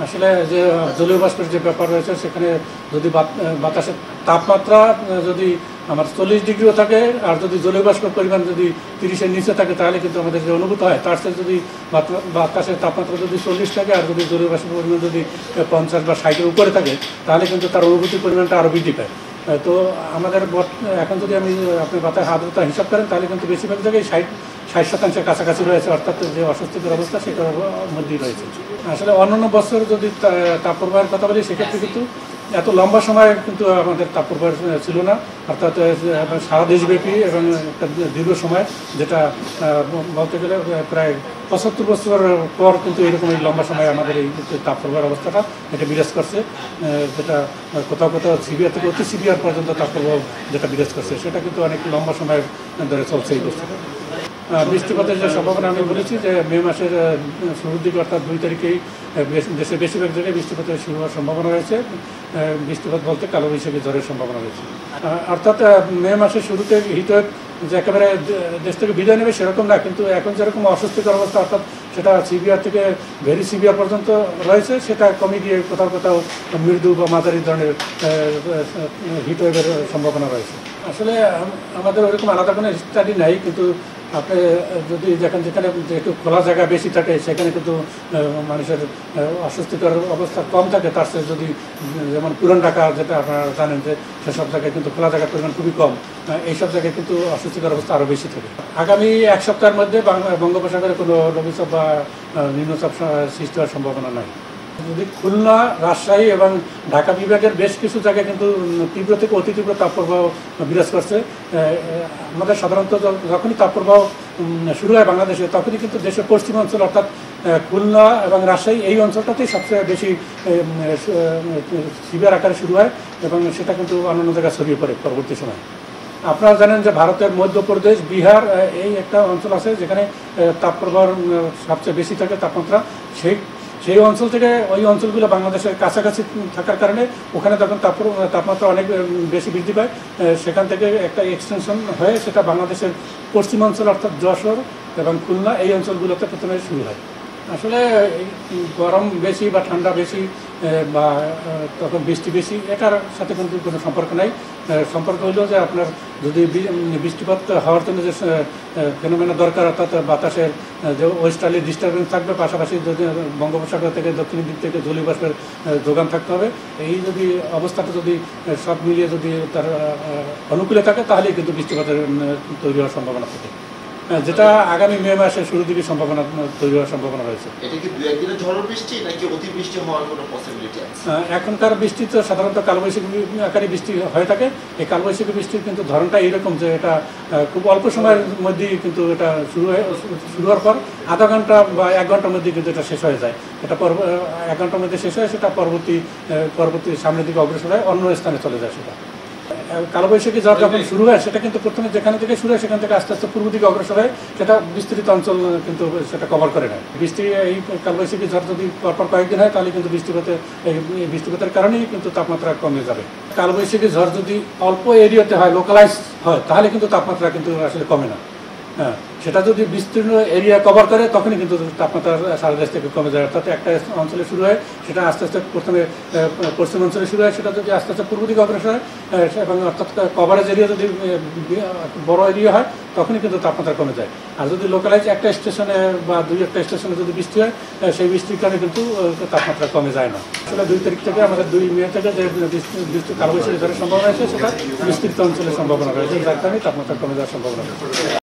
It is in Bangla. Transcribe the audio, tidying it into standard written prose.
আসলে যে জলীয় বাষ্পের যে ব্যাপার রয়েছে সেখানে যদি বাতাসের তাপমাত্রা যদি আমার 40 ডিগ্রিও থাকে আর যদি জলীয় বাষ্পের পরিমাণ যদি 30-এর নিচে থাকে তাহলে কিন্তু আমাদের যে অনুভূত হয় তার সাথে যদি বাতাসের তাপমাত্রা যদি 40 থাকে আর যদি জলীয় বাষ্পের পরিমাণ যদি 50 বা 60-এর উপরে থাকে তাহলে কিন্তু তার অনুভূতির পরিমাণটা আরও বৃদ্ধি পায়। তো আমাদের এখন যদি আপনি বাতাসের আর্দ্রতা হিসাব করেন তাহলে কিন্তু বেশিরভাগ জায়গায় 60% কাছাকাছি রয়েছে, অর্থাৎ যে অস্বস্তিকর অবস্থা সেটার মধ্যেই রয়েছে। আসলে অন্যান্য বছর যদি তাপপ্রবাহের কথা বলি সেক্ষেত্রে কিন্তু এত লম্বা সময় কিন্তু আমাদের তাপপ্রবাহ ছিল না, অর্থাৎ সারা দেশব্যাপী এবং একটা দীর্ঘ সময়, যেটা বলতে গেলে প্রায় 75 বছর পর কিন্তু এরকম এই লম্বা সময় আমাদের এই তাপপ্রবাহের অবস্থাটা এটা বিরাজ করছে, যেটা কোথাও কোথাও সিভিয়ার থেকে অতি সিভিয়ার পর্যন্ত তাপপ্রবাহ যেটা বিরাজ করছে সেটা কিন্তু অনেক লম্বা সময় ধরে চলছে এই অবস্থাটা। বৃষ্টিপাতের যে সম্ভাবনা আমি বলেছি যে মে মাসের শুরুর দিকে অর্থাৎ 2 তারিখেই দেশের বেশিরভাগ জায়গায় বৃষ্টিপাতের শুরু হওয়ার সম্ভাবনা রয়েছে। বৃষ্টিপাত বলতে কালবৈশাখী ঝড়ের সম্ভাবনা রয়েছে, অর্থাৎ মে মাসের শুরুতে হিটওয়েভ যে একেবারে দেশ থেকে বিদায় নেবে সেরকম না, কিন্তু এখন যেরকম অস্বস্তিকর অবস্থা অর্থাৎ সেটা সিভিয়ার থেকে ভেরি সিভিয়ার পর্যন্ত রয়েছে, সেটা কমে গিয়ে কোথাও কোথাও মৃদু বা মাঝারি ধরনের হিটওয়েভের সম্ভাবনা রয়েছে। আসলে আমাদের ওরকম আলাদা কোনো স্টাডি নাই, কিন্তু আপনি যদি যেখানে একটু খোলা জায়গা বেশি থাকে সেখানে কিন্তু মানুষের অস্বস্তিকর অবস্থা কম থাকে, তার সাথে যদি যেমন পুরান ঢাকা যেটা আপনারা জানেন যে সেসব জায়গায় কিন্তু খোলা জায়গার পরিমাণ খুবই কম, এইসব জায়গায় কিন্তু অস্বস্তিকর অবস্থা আরও বেশি থাকে। আগামী 1 সপ্তাহের মধ্যে বঙ্গোপসাগরে কোনো লঘুচাপ বা নিম্নচাপ সৃষ্টি হওয়ার সম্ভাবনা নাই। যদি খুলনা, রাজশাহী এবং ঢাকা বিভাগের বেশ কিছু জায়গায় কিন্তু তীব্র থেকে অতি তীব্র তাপপ্রবাহ বিরাজ করছে। আমাদের সাধারণত যখনই তাপপ্রবাহ শুরু হয় বাংলাদেশে তখনই কিন্তু দেশের পশ্চিমাঞ্চল অর্থাৎ খুলনা এবং রাজশাহী এই অঞ্চলটাতেই সবচেয়ে বেশি সিভিয়ার আকারে শুরু হয় এবং সেটা কিন্তু অন্যান্য জায়গায় ছড়িয়ে পড়ে পরবর্তী সময়। আপনারা জানেন যে ভারতের মধ্যপ্রদেশ, বিহার এই একটা অঞ্চল আছে যেখানে তাপপ্রবাহ সবচেয়ে বেশি থাকে তাপমাত্রা, সেই অঞ্চল থেকে ওই অঞ্চলগুলো বাংলাদেশের কাছাকাছি থাকার কারণে ওখানে যখন তাপমাত্রা অনেক বেশি বৃদ্ধি পায় সেখান থেকে একটা এক্সটেনশন হয়ে সেটা বাংলাদেশের পশ্চিমাঞ্চল অর্থাৎ যশোর এবং খুলনা এই অঞ্চলগুলোতে প্রথমে শুরু হয়। আসলে গরম বেশি বা ঠান্ডা বেশি বা তখন বৃষ্টি বেশি এটার সাথে কিন্তু কোনো সম্পর্ক নাই। সম্পর্ক হলো যে আপনার যদি বৃষ্টিপাত হওয়ার জন্য যে ফেনোমেনা দরকার অর্থাৎ বাতাসের যে ওয়েস্টার্লি ডিস্টারবেন্স থাকবে, পাশাপাশি যদি বঙ্গোপসাগর থেকে দক্ষিণ দিক থেকে জলীয় বাষ্পের যোগান থাকতে হবে, এই যদি অবস্থাটা যদি সব মিলিয়ে যদি তার অনুকূলে থাকে তাহলেই কিন্তু বৃষ্টিপাতের তৈরি হওয়ার সম্ভাবনা থাকে, যেটা আগামী মে মাসের শুরুর দিকে সম্ভাবনা তৈরি হওয়ার সম্ভাবনা রয়েছে। এটা কি 2-1 দিনের ঝড় বৃষ্টি নাকি অতিবৃষ্টি হওয়ার কোনো পসিবিলিটি আছে? এখনকার বৃষ্টি তো সাধারণত কালবৈশাখী আকারে বৃষ্টি হয়ে থাকে। এই কালবৈশাখী বৃষ্টির কিন্তু ধরনটা এইরকম যে এটা খুব অল্প সময়ের মধ্যেই কিন্তু এটা শুরু হওয়ার পর আধা ঘন্টা বা 1 ঘন্টার মধ্যেই কিন্তু এটা শেষ হয়ে যায়। এটা 1 ঘন্টার মধ্যে শেষ হয়, সেটা পরবর্তী সামনের দিকে অগ্রসর হয়, অন্য স্থানে চলে যায়। সেটা কালবৈশাখী ঝড় যখন শুরু হয় সেটা কিন্তু প্রথমে যেখানে থেকে শুরু হয় সেখান থেকে আস্তে আস্তে পূর্ব দিকে অগ্রসর হয়, সেটা বিস্তৃত অঞ্চল কিন্তু সেটা কভার করে নেয়। এই কালবৈশাখী ঝড় যদি পরপর কয়েকদিন হয় তাহলে কিন্তু বৃষ্টিপাতের কারণেই কিন্তু তাপমাত্রা কমে যাবে। কালবৈশাখী ঝড় যদি অল্প এরিয়াতে হয়, লোকালাইজ হয়, তাহলে কিন্তু তাপমাত্রা কিন্তু আসলে কমে না। হ্যাঁ, সেটা যদি বিস্তীর্ণ এরিয়া কভার করে তখনই কিন্তু তাপমাত্রা সারা দেশ থেকে কমে যায়। অর্থাৎ একটা অঞ্চলে শুরু হয় সেটা আস্তে আস্তে প্রথমে পশ্চিম অঞ্চলে শুরু হয়, সেটা যদি আস্তে আস্তে পূর্ব দিকে অগ্রসর হয় এবং অর্থাৎ কভারেজ এরিয়া যদি বড় এরিয়া হয় তখনই কিন্তু তাপমাত্রা কমে যায়। আর যদি লোকালাইজ একটা স্টেশনে বা 2-1টা স্টেশনে যদি বৃষ্টি হয় সেই বৃষ্টির কারণে কিন্তু তাপমাত্রা কমে যায় না। আসলে 2 তারিখ থেকে আমাদের 2 মে থেকে যে বৃষ্টি কালবৈশাখী ঝড়ের সম্ভাবনা রয়েছে সেটা বিস্তৃত অঞ্চলের সম্ভাবনা রয়েছে, যার কারণে তাপমাত্রা কমে যাওয়ার সম্ভাবনা রয়েছে।